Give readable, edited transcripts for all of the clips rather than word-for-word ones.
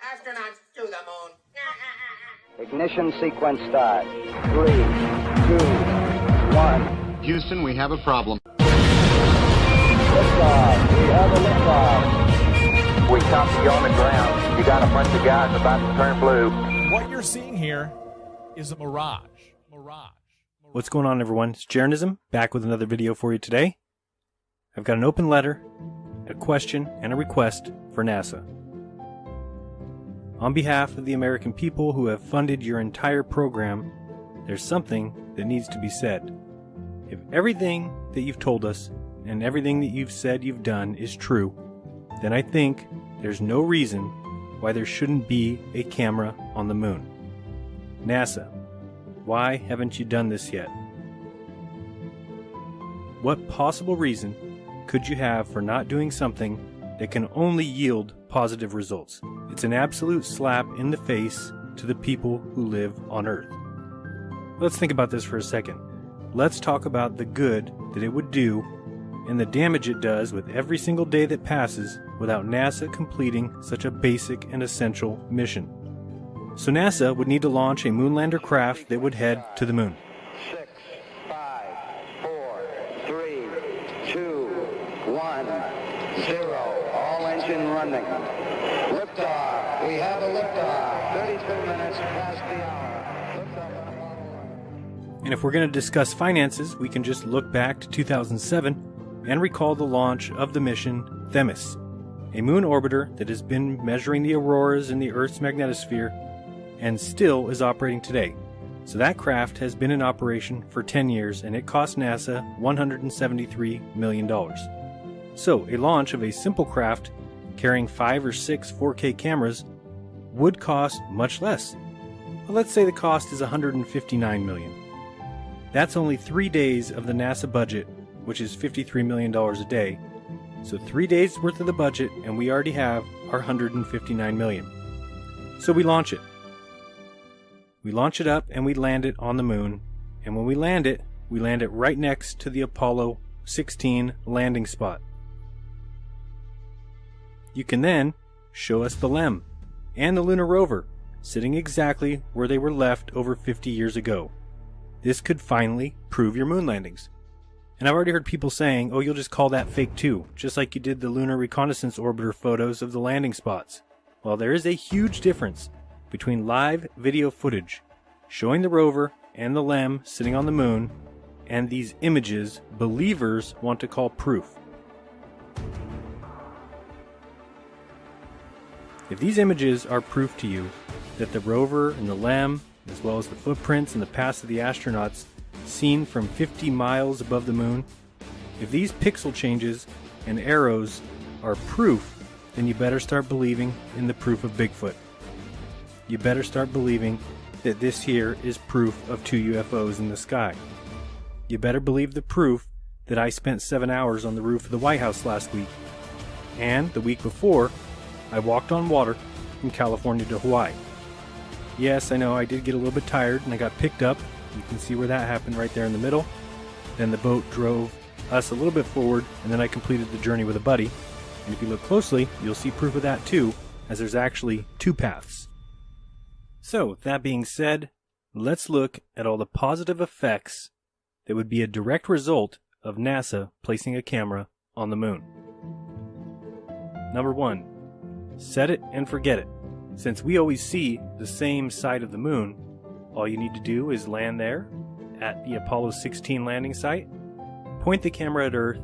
Astronauts to the moon. Ignition sequence start. 3, 2, 1. Houston, we have a problem. Liftoff. We have a liftoff. We copy you on the ground. You got a bunch of guys about to turn blue. What you're seeing here is a mirage. What's going on, everyone? It's Jaronism, back with another video for you today. I've got an open letter, a question, and a request for NASA. On behalf of the American people who have funded your entire program, there's something that needs to be said. If everything that you've told us and everything that you've said you've done is true, then I think there's no reason why there shouldn't be a camera on the moon. NASA, why haven't you done this yet? What possible reason could you have for not doing something that can only yield positive results? It's an absolute slap in the face to the people who live on Earth. Let's think about this for a second. Let's talk about the good that it would do and the damage it does with every single day that passes without NASA completing such a basic and essential mission. So NASA would need to launch a moonlander craft that would head to the moon. 6, 5, 4, 3, 2, 1, 0. All engine running. Liftoff. We have a liftoff. 32 minutes past the hour. Liftoff on Apollo 11. And if we're going to discuss finances, we can just look back to 2007 and recall the launch of the mission Themis, a moon orbiter that has been measuring the auroras in the Earth's magnetosphere and still is operating today. So that craft has been in operation for 10 years and it cost NASA $173 million. So a launch of a simple craft carrying 5 or 6 4K cameras would cost much less. Well, let's say the cost is $159 million. That's only 3 days of the NASA budget, which is $53 million a day. So 3 days worth of the budget and we already have our $159 million. So we launch it. We launch it up and we land it on the moon. And when we land it right next to the Apollo 16 landing spot. You can then show us the LEM and the lunar rover sitting exactly where they were left over 50 years ago. This could finally prove your moon landings. And I've already heard people saying, oh, you'll just call that fake too, just like you did the Lunar Reconnaissance Orbiter photos of the landing spots. Well, there is a huge difference between live video footage showing the rover and the LEM sitting on the moon and these images believers want to call proof. If these images are proof to you that the rover and the LEM, as well as the footprints and the past of the astronauts seen from 50 miles above the moon, if these pixel changes and arrows are proof, then you better start believing in the proof of Bigfoot. You better start believing that this here is proof of 2 UFOs in the sky. You better believe the proof that I spent 7 hours on the roof of the White House last week. And the week before, I walked on water from California to Hawaii. Yes, I know I did get a little bit tired and I got picked up. You can see where that happened right there in the middle. Then the boat drove us a little bit forward and then I completed the journey with a buddy. And if you look closely, you'll see proof of that too, as there's actually 2 paths. So, that being said, let's look at all the positive effects that would be a direct result of NASA placing a camera on the moon. Number 1, set it and forget it. Since we always see the same side of the moon, all you need to do is land there at the Apollo 16 landing site, point the camera at Earth,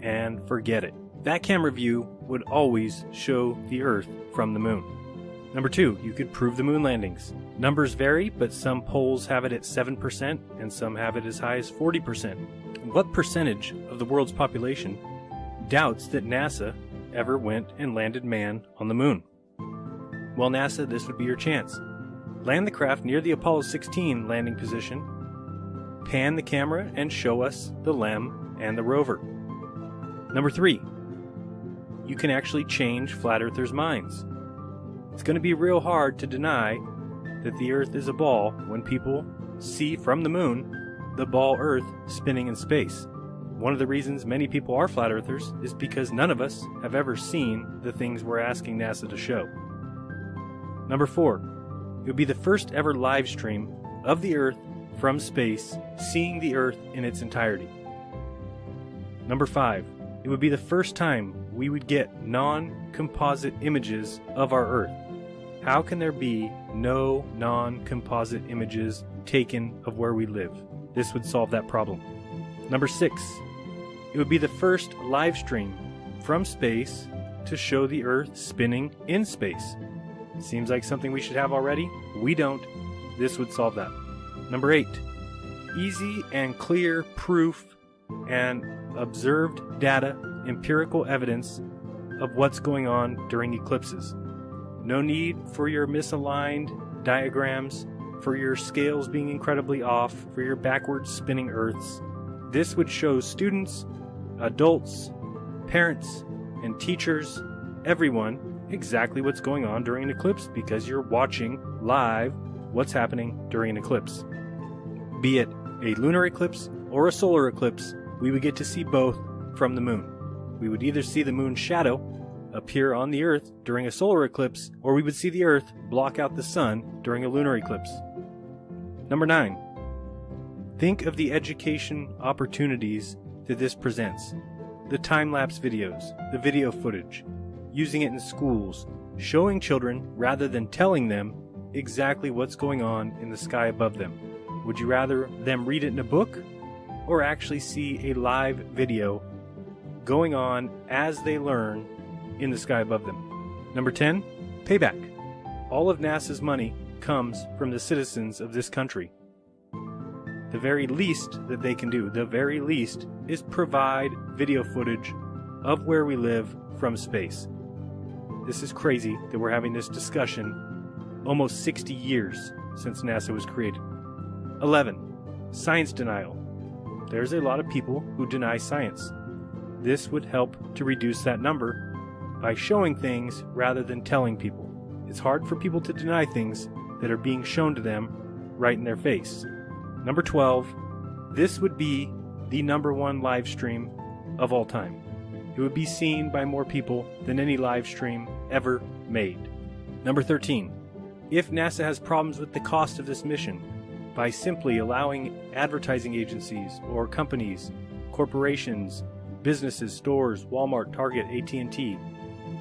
and forget it. That camera view would always show the Earth from the moon. Number 2, you could prove the moon landings. Numbers vary, but some polls have it at 7% and some have it as high as 40%. What percentage of the world's population doubts that NASA ever went and landed man on the moon? Well, NASA, this would be your chance. Land the craft near the Apollo 16 landing position, pan the camera and show us the LEM and the rover. Number 3, you can actually change flat earthers' minds. It's going to be real hard to deny that the Earth is a ball when people see from the moon the ball Earth spinning in space. One of the reasons many people are flat earthers is because none of us have ever seen the things we're asking NASA to show. Number 4, it would be the first ever live stream of the Earth from space, seeing the Earth in its entirety. Number 5, it would be the first time we would get non-composite images of our Earth. How can there be no non-composite images taken of where we live? This would solve that problem. Number 6, it would be the first live stream from space to show the Earth spinning in space. Seems like something we should have already. We don't. This would solve that. Number 8, easy and clear proof and observed data, empirical evidence of what's going on during eclipses. No need for your misaligned diagrams, for your scales being incredibly off, for your backwards spinning Earths. This would show students, adults, parents, and teachers, everyone, exactly what's going on during an eclipse because you're watching live what's happening during an eclipse. Be it a lunar eclipse or a solar eclipse, we would get to see both from the moon. We would either see the moon's shadow appear on the Earth during a solar eclipse, or we would see the Earth block out the sun during a lunar eclipse. Number 9, think of the education opportunities that this presents. The time-lapse videos, the video footage, using it in schools, showing children rather than telling them exactly what's going on in the sky above them. Would you rather them read it in a book or actually see a live video going on as they learn in the sky above them? Number 10, payback. All of NASA's money comes from the citizens of this country. The very least that they can do, the very least, is provide video footage of where we live from space. This is crazy that we're having this discussion almost 60 years since NASA was created. 11, science denial. There's a lot of people who deny science. This would help to reduce that number by showing things rather than telling people. It's hard for people to deny things that are being shown to them right in their face. Number 12, this would be the #1 live stream of all time. It would be seen by more people than any live stream ever made. Number 13, if NASA has problems with the cost of this mission, by simply allowing advertising agencies or companies, corporations, businesses, stores, Walmart, Target, AT&T,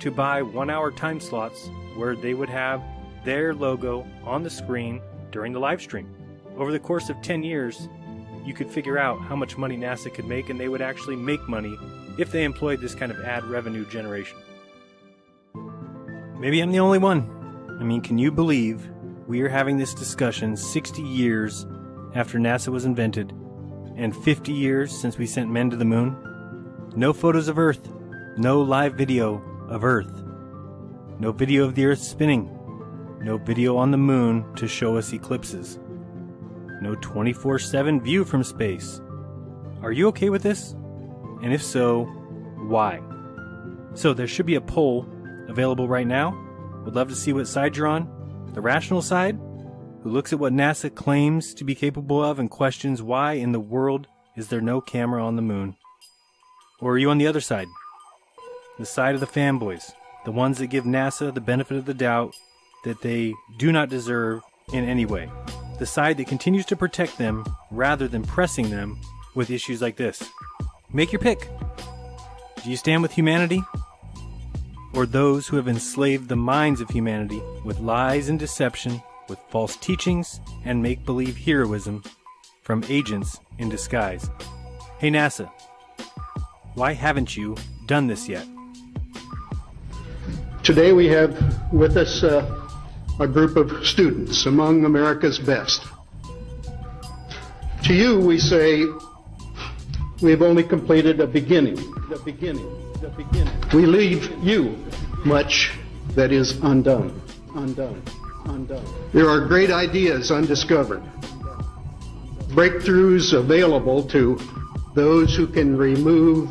to buy 1-hour time slots where they would have their logo on the screen during the live stream. Over the course of 10 years, you could figure out how much money NASA could make, and they would actually make money if they employed this kind of ad revenue generation. Maybe I'm the only one. I mean, can you believe we are having this discussion 60 years after NASA was invented and 50 years since we sent men to the moon? No photos of Earth, no live video of Earth, no video of the Earth spinning, no video on the moon to show us eclipses, no 24/7 view from space. Are you okay with this? And if so, why? So there should be a poll available right now. Would love to see what side you're on. The rational side, who looks at what NASA claims to be capable of and questions why in the world is there no camera on the moon? Or are you on the other side? The side of the fanboys, the ones that give NASA the benefit of the doubt that they do not deserve in any way. The side that continues to protect them rather than pressing them with issues like this. Make your pick. Do you stand with humanity? Or those who have enslaved the minds of humanity with lies and deception, with false teachings and make-believe heroism from agents in disguise? Hey NASA, why haven't you done this yet? Today we have with us a group of students among America's best. To you we say, we have only completed a beginning. We leave you much that is undone. There are great ideas undiscovered. Breakthroughs available to those who can remove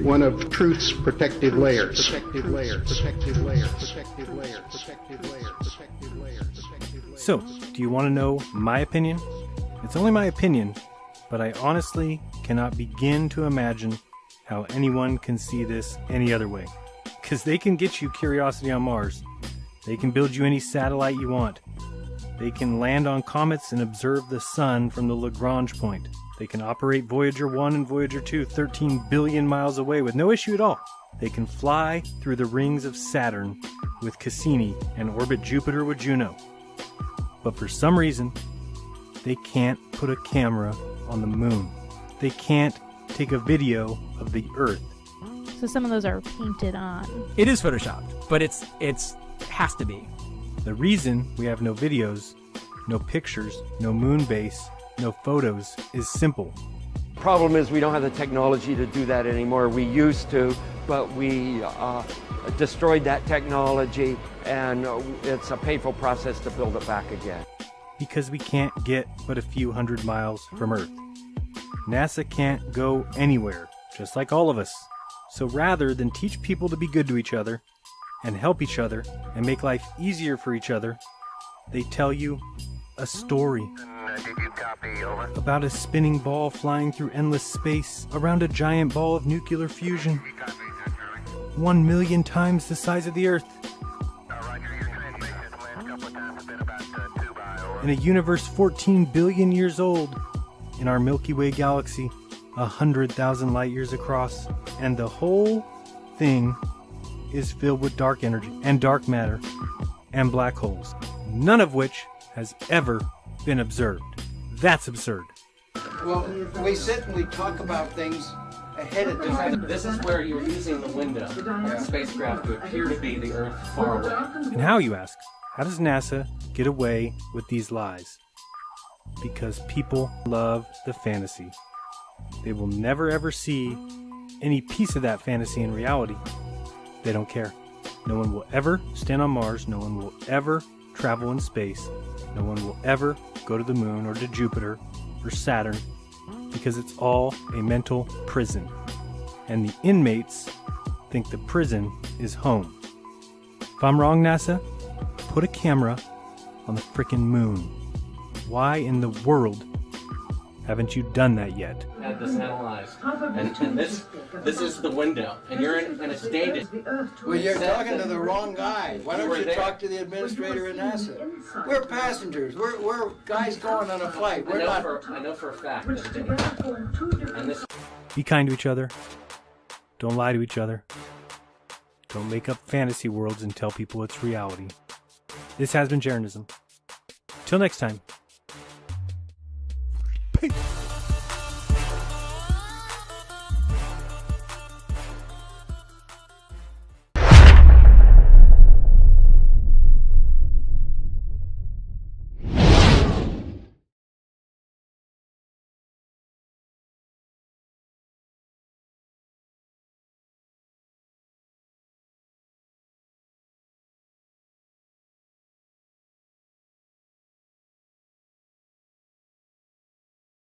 one of truth's protective layers. So, do you want to know my opinion? It's only my opinion, but I honestly cannot begin to imagine how anyone can see this any other way. Because they can get you Curiosity on Mars. They can build you any satellite you want. They can land on comets and observe the sun from the Lagrange point. They can operate Voyager 1 and Voyager 2 13 billion miles away with no issue at all. They can fly through the rings of Saturn with Cassini and orbit Jupiter with Juno. But for some reason, they can't put a camera on the moon. They can't take a video of the Earth. So some of those are painted on. It is photoshopped, but it's has to be. The reason we have no videos, no pictures, no moon base, no photos is simple. Problem is we don't have the technology to do that anymore. We used to, but we destroyed that technology, and it's a painful process to build it back again. Because we can't get but a few hundred miles from Earth. NASA can't go anywhere, just like all of us. So rather than teach people to be good to each other, and help each other, and make life easier for each other, they tell you a story about a spinning ball flying through endless space around a giant ball of nuclear fusion, 1 million times the size of the Earth. In a universe 14 billion years old, in our Milky Way galaxy, 100,000 light years across, and the whole thing is filled with dark energy and dark matter and black holes, none of which has ever been observed. That's absurd. Well, we sit and we talk about things ahead of time. This is where you're using the window of the spacecraft to appear to be the Earth far away. And how, you ask? How does NASA get away with these lies? Because people love the fantasy. They will never ever see any piece of that fantasy in reality. They don't care. No one will ever stand on Mars. No one will ever travel in space. No one will ever go to the moon or to Jupiter or Saturn, because it's all a mental prison. And the inmates think the prison is home. If I'm wrong, NASA, put a camera on the frickin' moon. Why in the world haven't you done that yet? Had this analyzed, and this is the window, and you're in, and it's dated. Well, you're talking to the wrong guy. Why don't you talk to the administrator at NASA? We're passengers. We're guys going on a flight. We're not. I know for a fact that it's dated. And this. Be kind to each other. Don't lie to each other. Don't make up fantasy worlds and tell people it's reality. This has been Jaronism. Till next time. Peace.